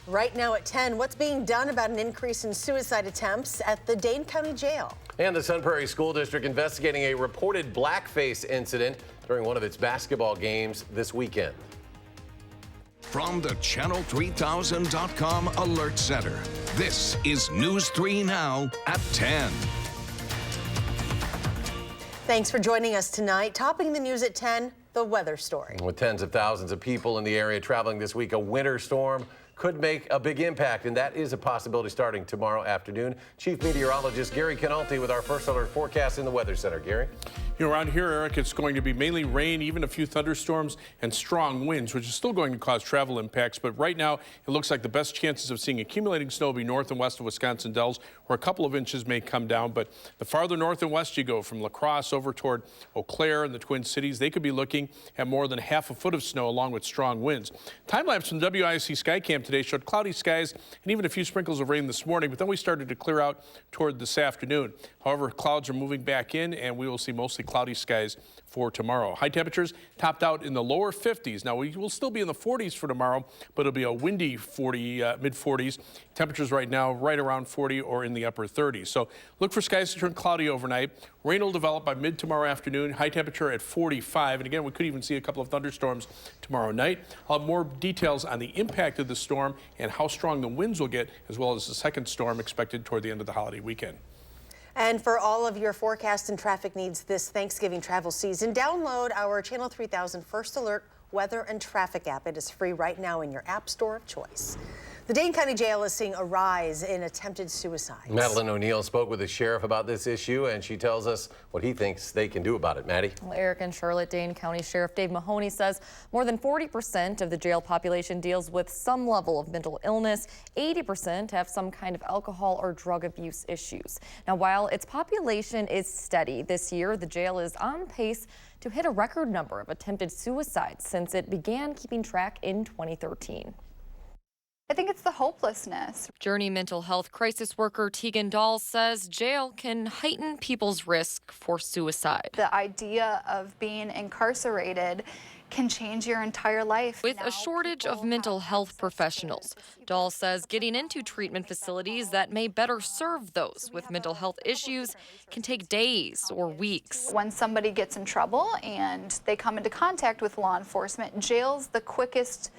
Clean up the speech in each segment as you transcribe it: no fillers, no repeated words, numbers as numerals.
Right now at 10, what's being done about an increase in suicide attempts at the Dane County Jail? And the Prairie School District investigating a reported Blackface incident during one of its basketball games this weekend. From the Channel3000.com Alert Center, this is News 3 Now at 10. Thanks for joining us tonight. Topping the news at 10, the weather story. With tens of thousands of people in the area traveling this week, a winter storm could make a big impact, and that is a possibility starting tomorrow afternoon. Chief Meteorologist Gary Canalti with our first alert forecast in the Weather Center. Gary? You know, around here, Eric, it's going to be mainly rain, even a few thunderstorms and strong winds, which is still going to cause travel impacts. But right now, it looks like the best chances of seeing accumulating snow will be north and west of Wisconsin Dells, where a couple of inches may come down. But the farther north and west you go, from La Crosse over toward Eau Claire and the Twin Cities, they could be looking at more than half a foot of snow along with strong winds. Time-lapse from the WISC Skycam today showed cloudy skies and even a few sprinkles of rain this morning, but then we started to clear out toward this afternoon. However, clouds are moving back in, and we will see mostly cloudy skies for tomorrow. High temperatures topped out in the lower 50s. Now, we will still be in the 40s for tomorrow, but it'll be a windy mid-40s. Temperatures right now right around 40 or in the upper 30s. So look for skies to turn cloudy overnight. Rain will develop by mid tomorrow afternoon. High temperature at 45. And again, we could even see a couple of thunderstorms tomorrow night. I'll have more details on the impact of the storm and how strong the winds will get, as well as the second storm expected toward the end of the holiday weekend. And for all of your forecast and traffic needs this Thanksgiving travel season, download our Channel 3000 First Alert Weather and Traffic app. It is free right now in your app store of choice. The Dane County Jail is seeing a rise in attempted suicides. Madeline O'Neill spoke with the sheriff about this issue, and she tells us what he thinks they can do about it. Maddie? Well, Eric and Charlotte, Dane County Sheriff Dave Mahoney says more than 40% of the jail population deals with some level of mental illness. 80% have some kind of alcohol or drug abuse issues. Now, while its population is steady this year, the jail is on pace to hit a record number of attempted suicides since it began keeping track in 2013. I think it's the hopelessness. Journey mental health crisis worker Tegan Dahl says jail can heighten people's risk for suicide. The idea of being incarcerated can change your entire life. With a shortage of mental health professionals, Dahl says getting into treatment facilities that may better serve those with mental health issues can take days or weeks. When somebody gets in trouble and they come into contact with law enforcement, jail's the quickest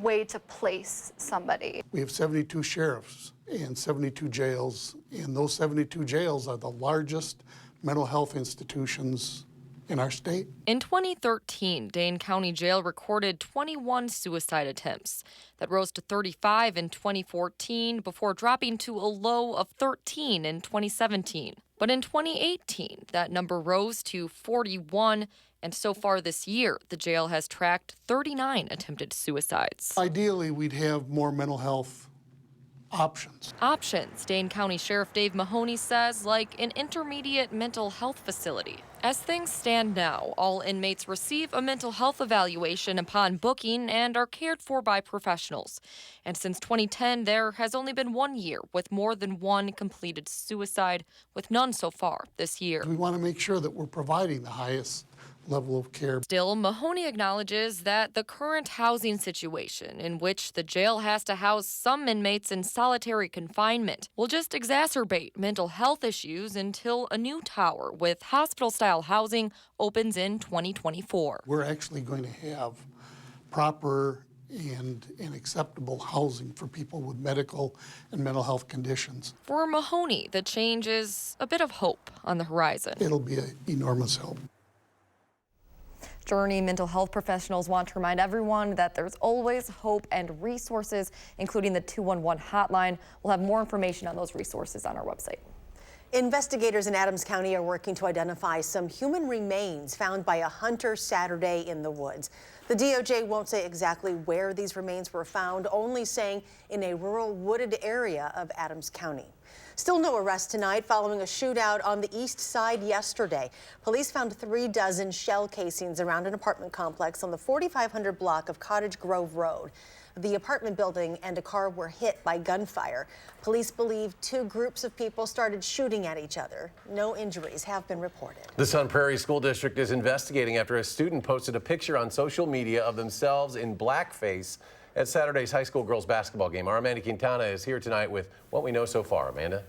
way to place somebody. We have 72 sheriffs and 72 jails, and those 72 jails are the largest mental health institutions in our state. In 2013, Dane County Jail recorded 21 suicide attempts. That rose to 35 in 2014 before dropping to a low of 13 in 2017. But in 2018, that number rose to 41. And so far this year, the jail has tracked 39 attempted suicides. Ideally, we'd have more mental health options. Dane County Sheriff Dave Mahoney says, like an intermediate mental health facility. As things stand now, all inmates receive a mental health evaluation upon booking and are cared for by professionals. And since 2010, there has only been 1 year with more than one completed suicide, with none so far this year. We want to make sure that we're providing the highest level of care. Still, Mahoney acknowledges that the current housing situation, in which the jail has to house some inmates in solitary confinement, will just exacerbate mental health issues until a new tower with hospital-style housing opens in 2024. We're actually going to have proper and acceptable housing for people with medical and mental health conditions. For Mahoney, the change is a bit of hope on the horizon. It'll be an enormous help. Journey mental health professionals want to remind everyone that there's always hope and resources, including the 211 hotline. We'll have more information on those resources on our website. Investigators in Adams County are working to identify some human remains found by a hunter Saturday in the woods. The DOJ won't say exactly where these remains were found, only saying in a rural wooded area of Adams County. Still no arrest tonight following a shootout on the east side yesterday. Police found 36 shell casings around an apartment complex on the 4500 block of Cottage Grove Road. The apartment building and a car were hit by gunfire. Police believe two groups of people started shooting at each other. No injuries have been reported. The Prairie School District is investigating after a student posted a picture on social media of themselves in blackface at Saturday's high school girls basketball game. Our Amanda Quintana is here tonight with what we know so far. Amanda?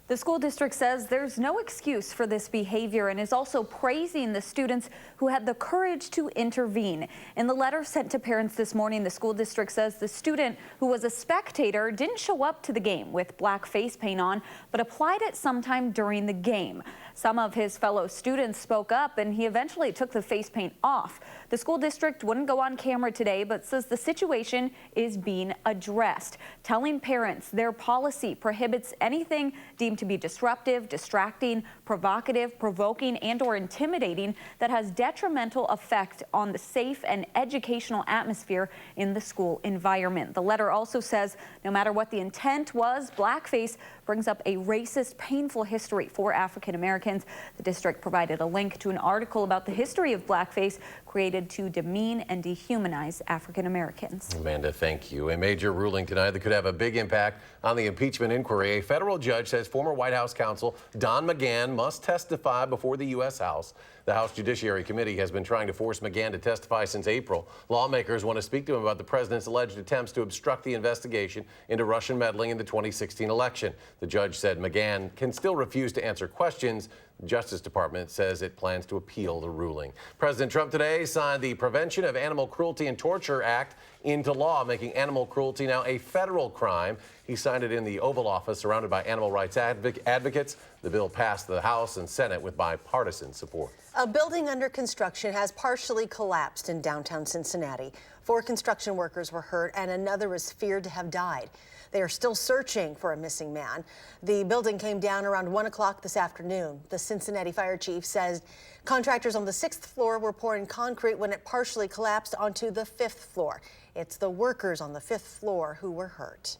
The school district says there's no excuse for this behavior and is also praising the students who had the courage to intervene. In the letter sent to parents this morning, the school district says the student who was a spectator didn't show up to the game with black face paint on, but applied it sometime during the game. Some of his fellow students spoke up and he eventually took the face paint off. The school district wouldn't go on camera today, but says the situation is being addressed, telling parents their policy prohibits anything deemed to be disruptive, distracting, provocative, provoking, and/or intimidating that has detrimental effect on the safe and educational atmosphere in the school environment. The letter also says no matter what the intent was, blackface brings up a racist, painful history for African Americans. The district provided a link to an article about the history of blackface created to demean and dehumanize African Americans. Amanda, thank you. A major ruling tonight that could have a big impact on the impeachment inquiry. A federal judge says former White House counsel Don McGahn must testify before the U.S. House. The House Judiciary Committee has been trying to force McGahn to testify since April. Lawmakers want to speak to him about the president's alleged attempts to obstruct the investigation into Russian meddling in the 2016 election. The judge said McGahn can still refuse to answer questions. The Justice Department says it plans to appeal the ruling. President Trump today signed the Prevention of Animal Cruelty and Torture Act into law, making animal cruelty now a federal crime. He signed it in the Oval Office, surrounded by animal rights advocates. The bill passed the House and Senate with bipartisan support. A building under construction has partially collapsed in downtown Cincinnati. 4 construction workers were hurt and another is feared to have died. They are still searching for a missing man. The building came down around 1 o'clock this afternoon. The Cincinnati fire chief says contractors on the 6th floor were pouring concrete when it partially collapsed onto the 5th floor. It's the workers on the 5th floor who were hurt.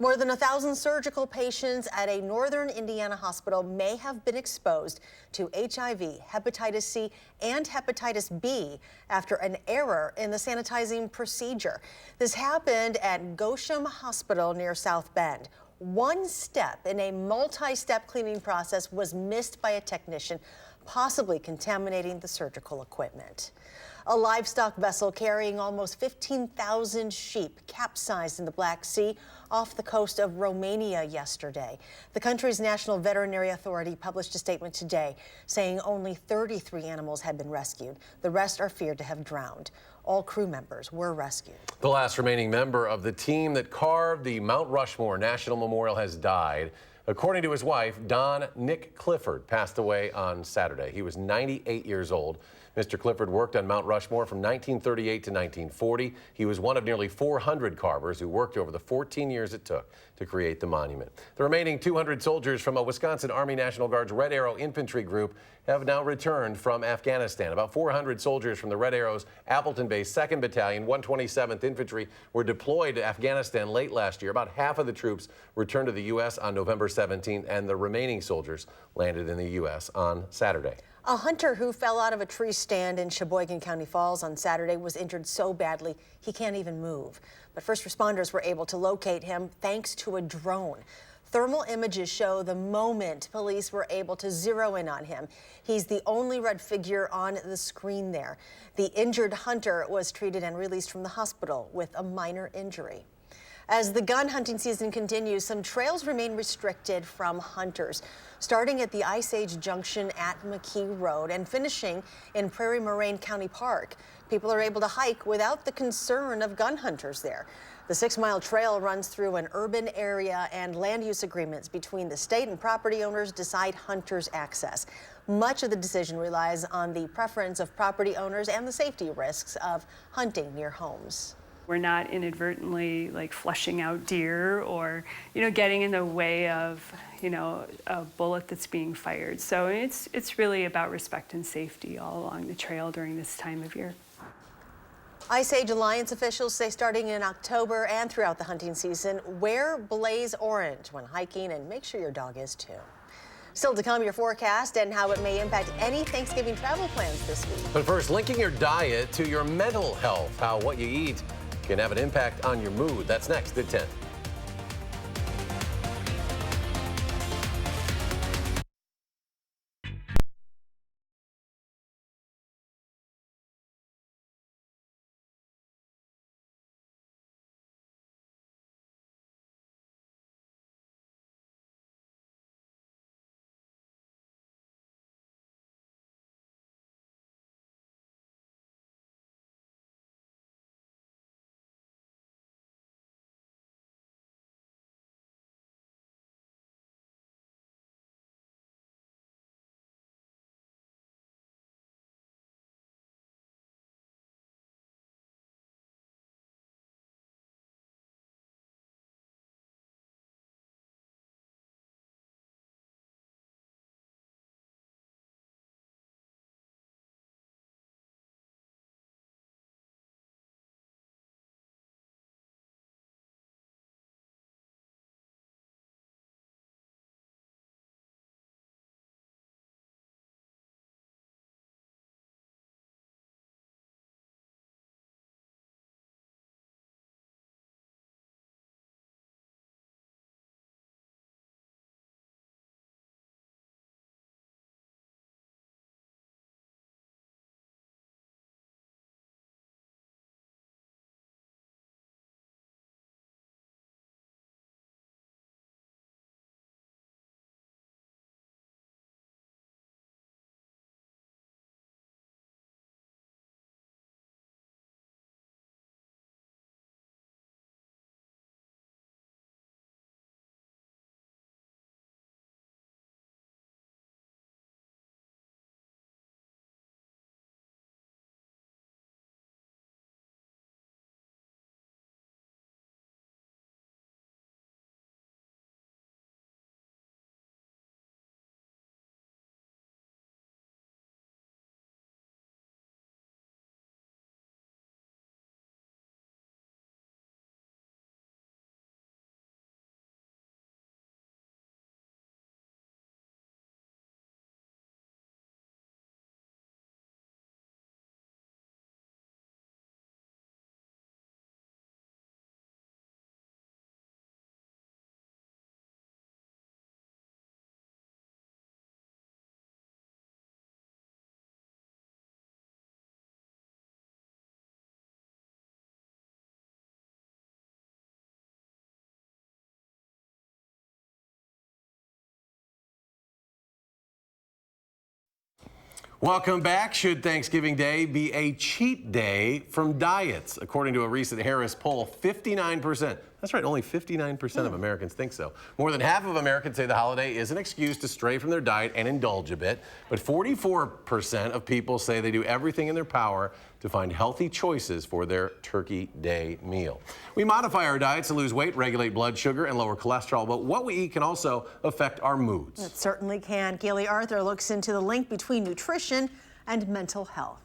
More than 1,000 surgical patients at a northern Indiana hospital may have been exposed to HIV, hepatitis C, and hepatitis B after an error in the sanitizing procedure. This happened at Gosham Hospital near South Bend. One step in a multi-step cleaning process was missed by a technician, possibly contaminating the surgical equipment. A livestock vessel carrying almost 15,000 sheep capsized in the Black Sea off the coast of Romania yesterday. The country's National Veterinary Authority published a statement today saying only 33 animals had been rescued. The rest are feared to have drowned. All crew members were rescued. The last remaining member of the team that carved the Mount Rushmore National Memorial has died. According to his wife, Don Nick Clifford passed away on Saturday. He was 98 years old. Mr. Clifford worked on Mount Rushmore from 1938 to 1940. He was one of nearly 400 carvers who worked over the 14 years it took to create the monument. The remaining 200 soldiers from a Wisconsin Army National Guard's Red Arrow Infantry Group have now returned from Afghanistan. About 400 soldiers from the Red Arrow's Appleton-based 2nd Battalion, 127th Infantry, were deployed to Afghanistan late last year. About half of the troops returned to the U.S. on November 17th, and the remaining soldiers landed in the U.S. on Saturday. A hunter who fell out of a tree stand in Sheboygan County Falls on Saturday was injured so badly he can't even move. But first responders were able to locate him thanks to a drone. Thermal images show the moment police were able to zero in on him. He's the only red figure on the screen there. The injured hunter was treated and released from the hospital with a minor injury. As the gun hunting season continues, some trails remain restricted from hunters, starting at the Ice Age Junction at McKee Road and finishing in Prairie Moraine County Park. People are able to hike without the concern of gun hunters there. The 6-mile trail runs through an urban area, and land use agreements between the state and property owners decide hunters' access. Much of the decision relies on the preference of property owners and the safety risks of hunting near homes. We're not inadvertently flushing out deer or, getting in the way of, a bullet that's being fired. So it's really about respect and safety all along the trail during this time of year. Ice Age Alliance officials say starting in October and throughout the hunting season, wear blaze orange when hiking and make sure your dog is too. Still to come, your forecast and how it may impact any Thanksgiving travel plans this week. But first, linking your diet to your mental health, how what you eat can have an impact on your mood. That's next at 10. Welcome back. Should Thanksgiving Day be a cheat day from diets? According to a recent Harris poll, 59%. That's right, only 59% of Americans think so. More than half of Americans say the holiday is an excuse to stray from their diet and indulge a bit. But 44% of people say they do everything in their power to find healthy choices for their Turkey Day meal. We modify our diets to lose weight, regulate blood sugar, and lower cholesterol, but what we eat can also affect our moods. It certainly can. Keely Arthur looks into the link between nutrition and mental health.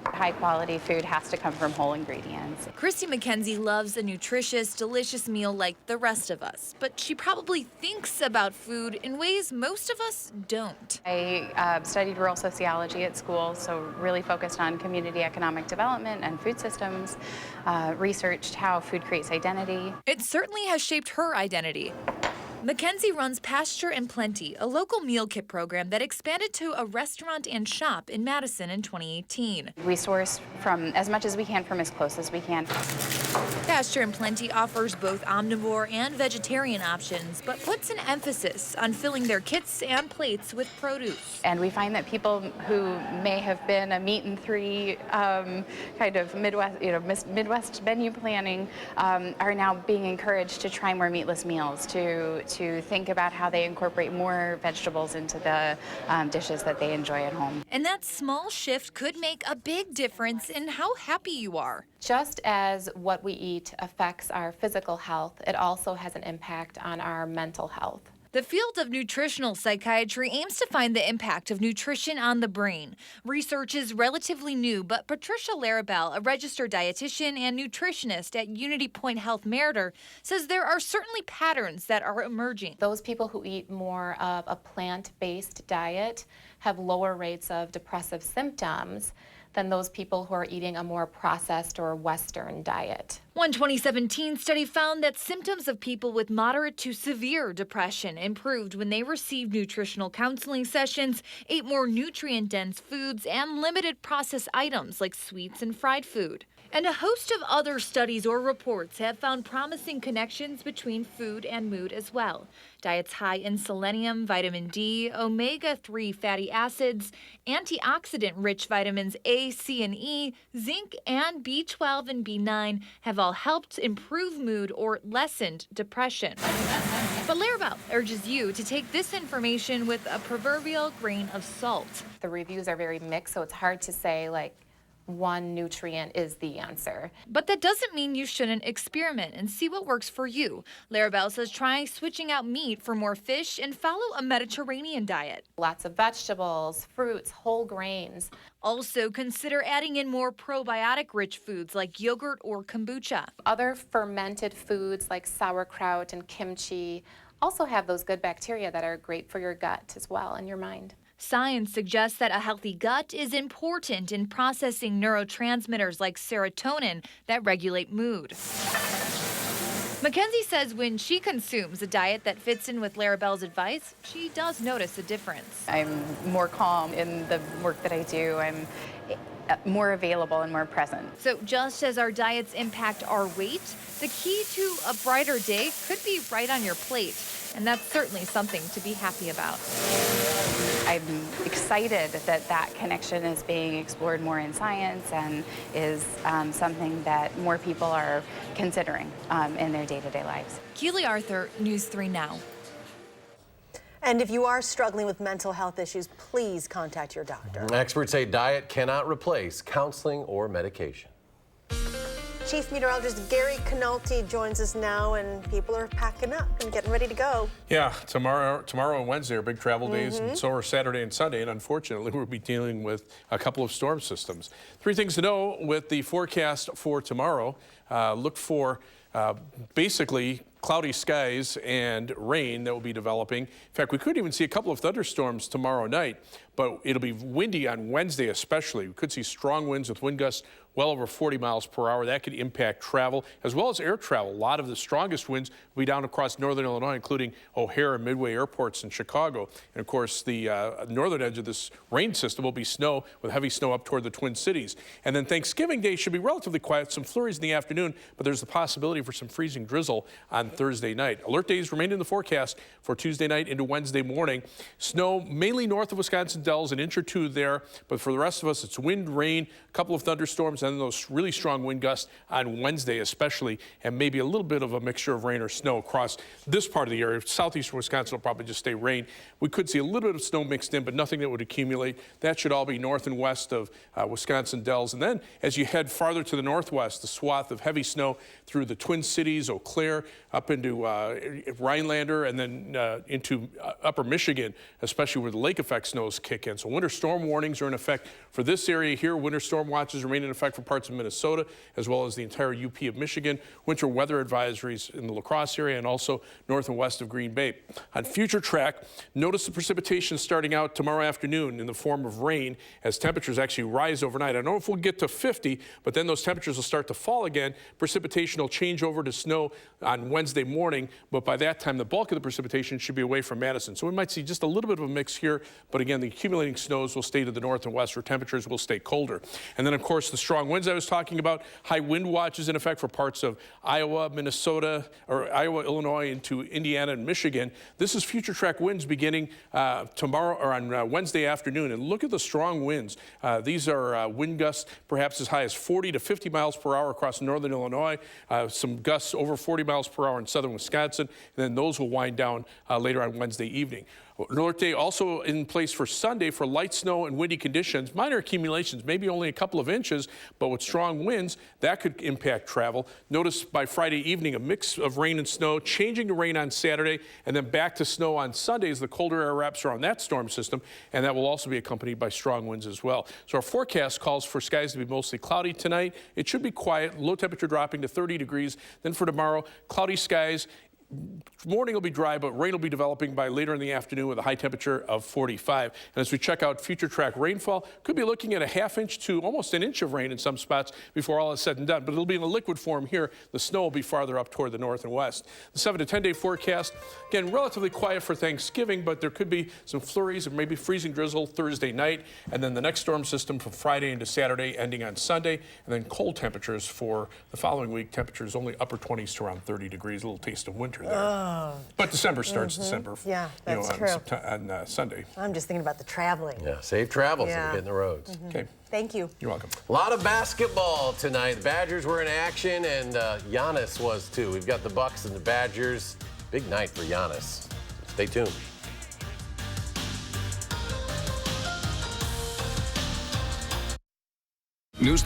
High-quality food has to come from whole ingredients. Christy McKenzie loves a nutritious, delicious meal like the rest of us, but she probably thinks about food in ways most of us don't. I studied rural sociology at school, so really focused on community economic development and food systems, researched how food creates identity. It certainly has shaped her identity. Mackenzie runs Pasture and Plenty, a local meal kit program that expanded to a restaurant and shop in Madison in 2018. We source from as much as we can from as close as we can. Pasture and Plenty offers both omnivore and vegetarian options, but puts an emphasis on filling their kits and plates with produce. And we find that people who may have been a meat and three kind of Midwest menu planning are now being encouraged to try more meatless meals, to think about how they incorporate more vegetables into the dishes that they enjoy at home. And that small shift could make a big difference in how happy you are. Just as what we eat affects our physical health, it also has an impact on our mental health. The field of nutritional psychiatry aims to find the impact of nutrition on the brain. Research is relatively new, but Patricia Larrabell, a registered dietitian and nutritionist at Unity Point Health Meriter, says there are certainly patterns that are emerging. Those people who eat more of a plant-based diet have lower rates of depressive symptoms than those people who are eating a more processed or Western diet. One 2017 study found that symptoms of people with moderate to severe depression improved when they received nutritional counseling sessions, ate more nutrient-dense foods, and limited processed items like sweets and fried food. And a host of other studies or reports have found promising connections between food and mood as well. Diets high in selenium, vitamin D, omega-3 fatty acids, antioxidant-rich vitamins A, C, and E, zinc, and B12 and B9 have all helped improve mood or lessened depression. But Larrabell urges you to take this information with a proverbial grain of salt. The reviews are very mixed, so it's hard to say, like, one nutrient is the answer. But that doesn't mean you shouldn't experiment and see what works for you. Larrabell says try switching out meat for more fish and follow a Mediterranean diet. Lots of vegetables, fruits, whole grains. Also consider adding in more probiotic-rich foods like yogurt or kombucha. Other fermented foods like sauerkraut and kimchi also have those good bacteria that are great for your gut as well and your mind. Science suggests that a healthy gut is important in processing neurotransmitters like serotonin that regulate mood. Mackenzie says when she consumes a diet that fits in with Larrabell's advice, she does notice a difference. I'm more calm in the work that I do. I'm more available and more present. So just as our diets impact our weight, the key to a brighter day could be right on your plate. And that's certainly something to be happy about. I'm excited that that connection is being explored more in science and is something that more people are considering in their day-to-day lives. Keely Arthur, News 3 Now. And if you are struggling with mental health issues, please contact your doctor. Experts say diet cannot replace counseling or medication. Chief Meteorologist Gary Canolti joins us now, and people are packing up and getting ready to go. Yeah, tomorrow and Wednesday are big travel days, and so are Saturday and Sunday, and unfortunately we'll be dealing with a couple of storm systems. Three things to know with the forecast for tomorrow. Look for basically cloudy skies and rain that will be developing. In fact, we could even see a couple of thunderstorms tomorrow night, but it'll be windy on Wednesday especially. We could see strong winds with wind gusts well over 40 miles per hour. That could impact travel as well as air travel. A lot of the strongest winds will be down across northern Illinois, including O'Hare and Midway airports in Chicago. And of course, the northern edge of this rain system will be snow, with heavy snow up toward the Twin Cities. And then Thanksgiving Day should be relatively quiet, some flurries in the afternoon, but there's the possibility for some freezing drizzle on Thursday night. Alert days remain in the forecast for Tuesday night into Wednesday morning. Snow mainly north of Wisconsin Dells, an inch or two there, but for the rest of us, it's wind, rain, a couple of thunderstorms, and those really strong wind gusts on Wednesday especially, and maybe a little bit of a mixture of rain or snow across this part of the area. Southeastern Wisconsin will probably just stay rain. We could see a little bit of snow mixed in, but nothing that would accumulate. That should all be north and west of Wisconsin Dells. And then as you head farther to the northwest, the swath of heavy snow through the Twin Cities, Eau Claire, up into Rhinelander, and then into upper Michigan, especially where the lake effect snows kick in. So winter storm warnings are in effect for this area here. Winter storm watches remain in effect for parts of Minnesota, as well as the entire UP of Michigan. Winter weather advisories in the La Crosse area and also north and west of Green Bay. On future track, notice the precipitation starting out tomorrow afternoon in the form of rain as temperatures actually rise overnight. I don't know if we'll get to 50, but then those temperatures will start to fall again. Precipitation will change over to snow on Wednesday morning, but by that time, the bulk of the precipitation should be away from Madison. So we might see just a little bit of a mix here, but again, the accumulating snows will stay to the north and west where temperatures will stay colder. And then, of course, the strong winds I was talking about, high wind watches in effect for parts of Iowa, Minnesota, or Iowa, Illinois, into Indiana and Michigan. This is future track winds beginning tomorrow or on Wednesday afternoon. And look at the strong winds. These are wind gusts perhaps as high as 40 to 50 miles per hour across northern Illinois, some gusts over 40 miles per hour in southern Wisconsin, and then those will wind down later on Wednesday evening. An alert day also in place for Sunday for light snow and windy conditions. Minor accumulations, maybe only a couple of inches, but with strong winds, that could impact travel. Notice by Friday evening, a mix of rain and snow, changing to rain on Saturday, and then back to snow on Sunday as the colder air wraps around that storm system, and that will also be accompanied by strong winds as well. So our forecast calls for skies to be mostly cloudy tonight. It should be quiet, low temperature dropping to 30 degrees. Then for tomorrow, cloudy skies. Morning will be dry, but rain will be developing by later in the afternoon with a high temperature of 45. And as we check out future track rainfall, could be looking at a half inch to almost an inch of rain in some spots before all is said and done. But it'll be in a liquid form here. The snow will be farther up toward the north and west. The 7 to 10 day forecast, again, relatively quiet for Thanksgiving, but there could be some flurries and maybe freezing drizzle Thursday night. And then the next storm system from Friday into Saturday, ending on Sunday. And then cold temperatures for the following week. Temperatures only upper 20s to around 30 degrees, a little taste of winter there. Oh. But December starts December. Yeah, that's true. On Sunday. I'm just thinking about the traveling. Yeah, safe travels Yeah. and getting the roads. Okay. Thank you. You're welcome. A lot of basketball tonight. The Badgers were in action, and Giannis was too. We've got the Bucks and the Badgers. Big night for Giannis. Stay tuned. News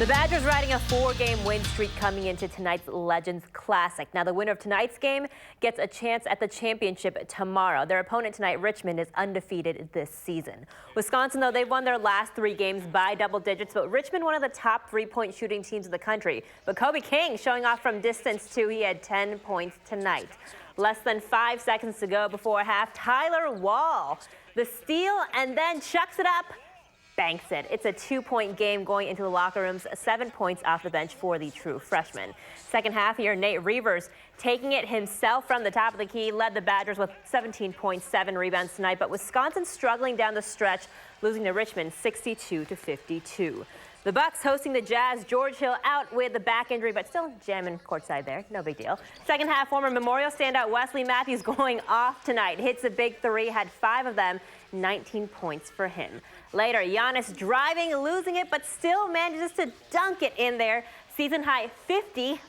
The Badgers riding a 4-game win streak coming into tonight's Legends Classic. Now, the winner of tonight's game gets a chance at the championship tomorrow. Their opponent tonight, Richmond, is undefeated this season. Wisconsin, though, they've won their last 3 games by double digits, but Richmond, one of the top 3-point shooting teams in the country. But Kobe King showing off from distance, too. He had 10 points tonight. Less than 5 seconds to go before half. Tyler Wall, the steal, and then chucks it up. Banks it. It's a 2-point game going into the locker rooms, 7 points off the bench for the true freshman. Second half here, Nate Reavers taking it himself from the top of the key, led the Badgers with 17.7 rebounds tonight, but Wisconsin struggling down the stretch, losing to Richmond 62-52. The Bucks hosting the Jazz. George Hill out with the back injury, but still jamming courtside there. No big deal. Second half, former Memorial standout Wesley Matthews going off tonight. Hits a big 3, had 5 of them, 19 points for him. Later, Giannis driving, losing it, but still manages to dunk it in there. Season high 50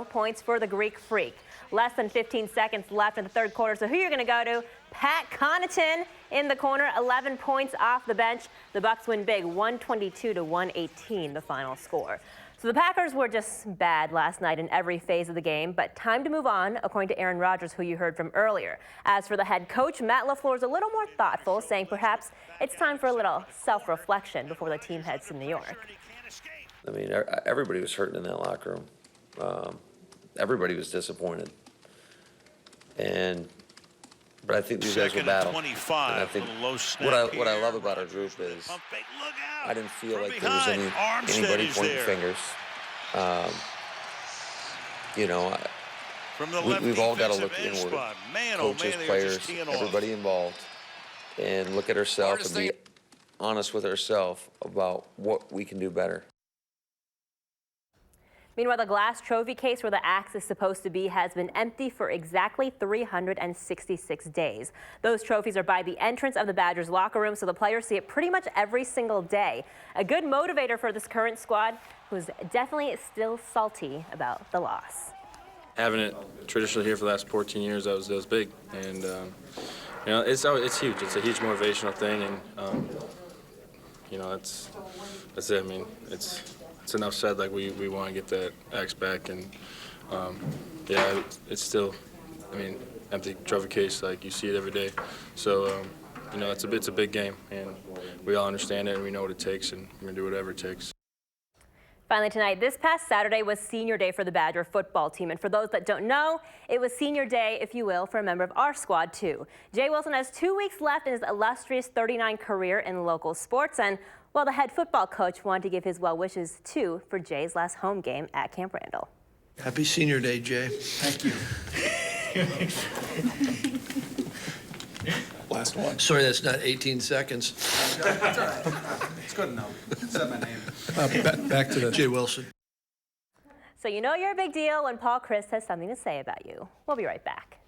points for the Greek Freak. Less than 15 seconds left in the third quarter, so who you're going to go to? Pat Connaughton in the corner, 11 points off the bench. The Bucks win big, 122-118, the final score. So the Packers were just bad last night in every phase of the game, but time to move on, according to Aaron Rodgers, who you heard from earlier. As for the head coach, Matt LaFleur is a little more thoughtful, saying perhaps it's time for a little self-reflection before the team heads to New York. I mean, everybody was hurting in that locker room. Everybody was disappointed. But I think these guys will battle. 25, and I think what I love about our group is I didn't feel like there was anybody pointing fingers. You know, we've all got to look inward. Coaches, players, everybody involved, and look at ourselves and be honest with ourselves about what we can do better. Meanwhile, the glass trophy case where the axe is supposed to be has been empty for exactly 366 days. Those trophies are by the entrance of the Badgers locker room, so the players see it pretty much every single day. A good motivator for this current squad, who's definitely still salty about the loss. Having it traditionally here for the last 14 years, that was big, and you know, it's huge. It's a huge motivational thing, and you know, that's it. I mean, it's enough said. Like we want to get that axe back, and yeah, it's still, I mean, empty trophy case. Like you see it every day. So you know, it's a big game, and we all understand it, and we know what it takes, and we're gonna do whatever it takes. Finally tonight, this past Saturday was senior day for the Badger football team. And for those that don't know, it was senior day, if you will, for a member of our squad too. Jay Wilson has 2 weeks left in his illustrious 39 career in local sports. And well, the head football coach wanted to give his well wishes too for Jay's last home game at Camp Randall. Happy senior day, Jay. Thank you. Last one. Sorry, that's not 18 seconds. That's all right. It's good enough. Said my name. Back to the Jay Wilson. So you know you're a big deal when Paul Chris has something to say about you. We'll be right back.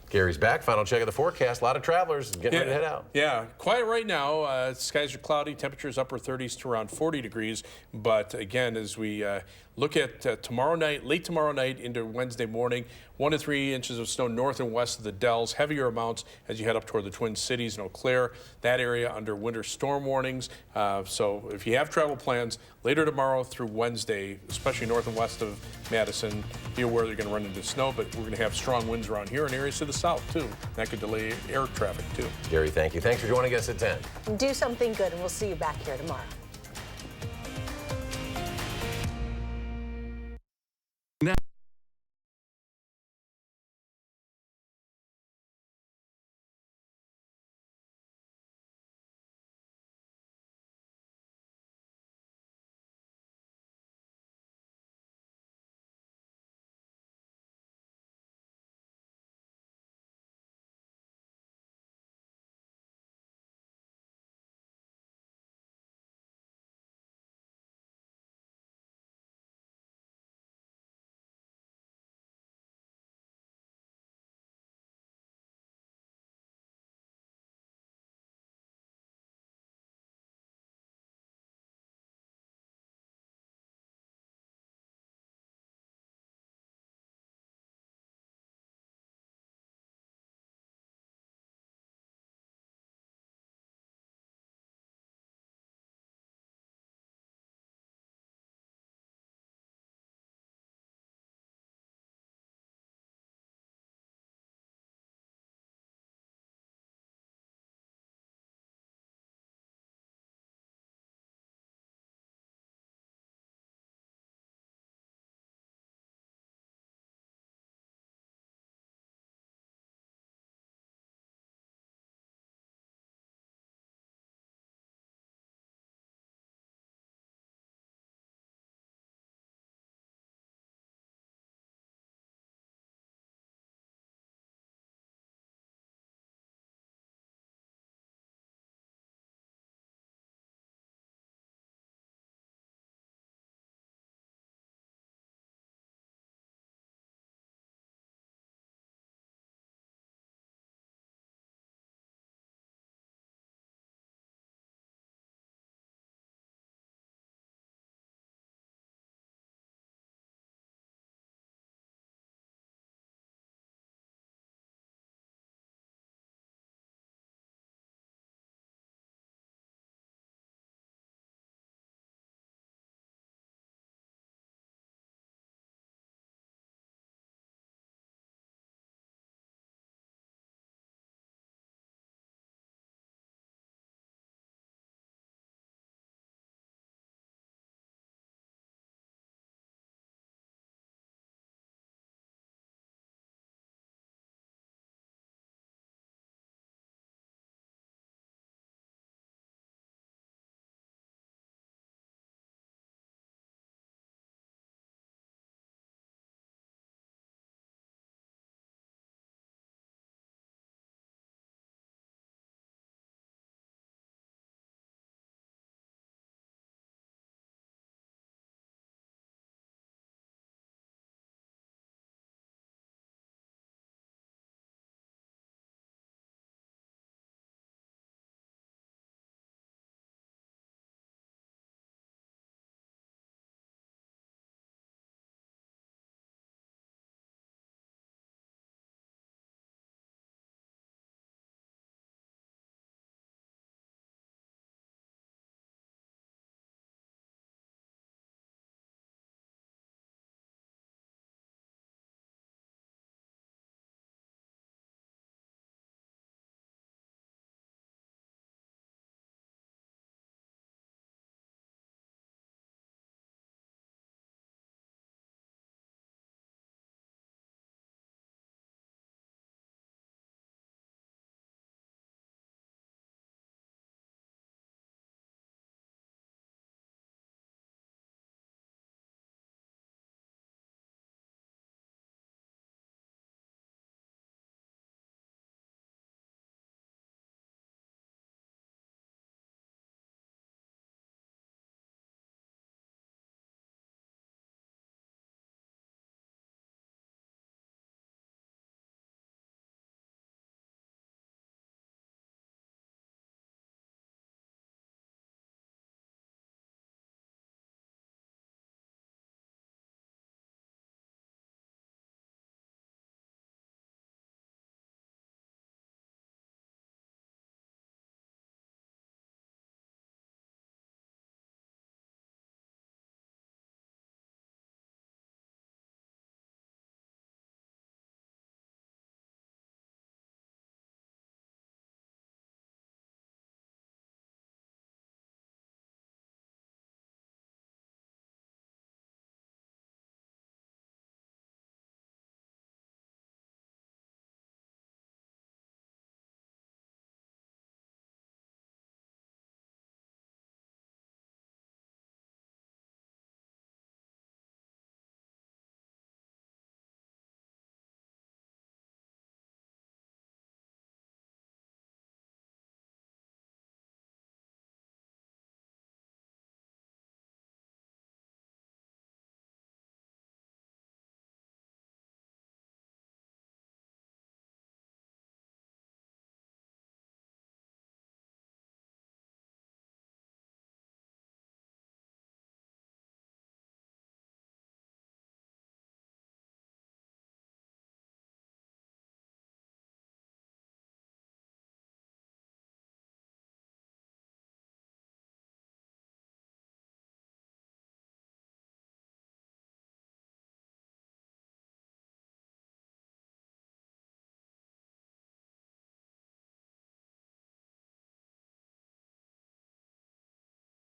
Gary's back. Final check of the forecast. A lot of travelers getting ready to head out. Yeah, quiet right now. Skies are cloudy. Temperatures upper 30s to around 40 degrees. But again, as we look at tomorrow night, late tomorrow night into Wednesday morning, 1 to 3 inches of snow north and west of the Dells. Heavier amounts as you head up toward the Twin Cities and Eau Claire. That area under winter storm warnings. So if you have travel plans later tomorrow through Wednesday, especially north and west of Madison, be aware you're going to run into snow, but we're going to have strong winds around here in areas to the south too. That could delay air traffic too. Gary, thank you. Thanks for joining us at 10. Do something good, and we'll see you back here tomorrow.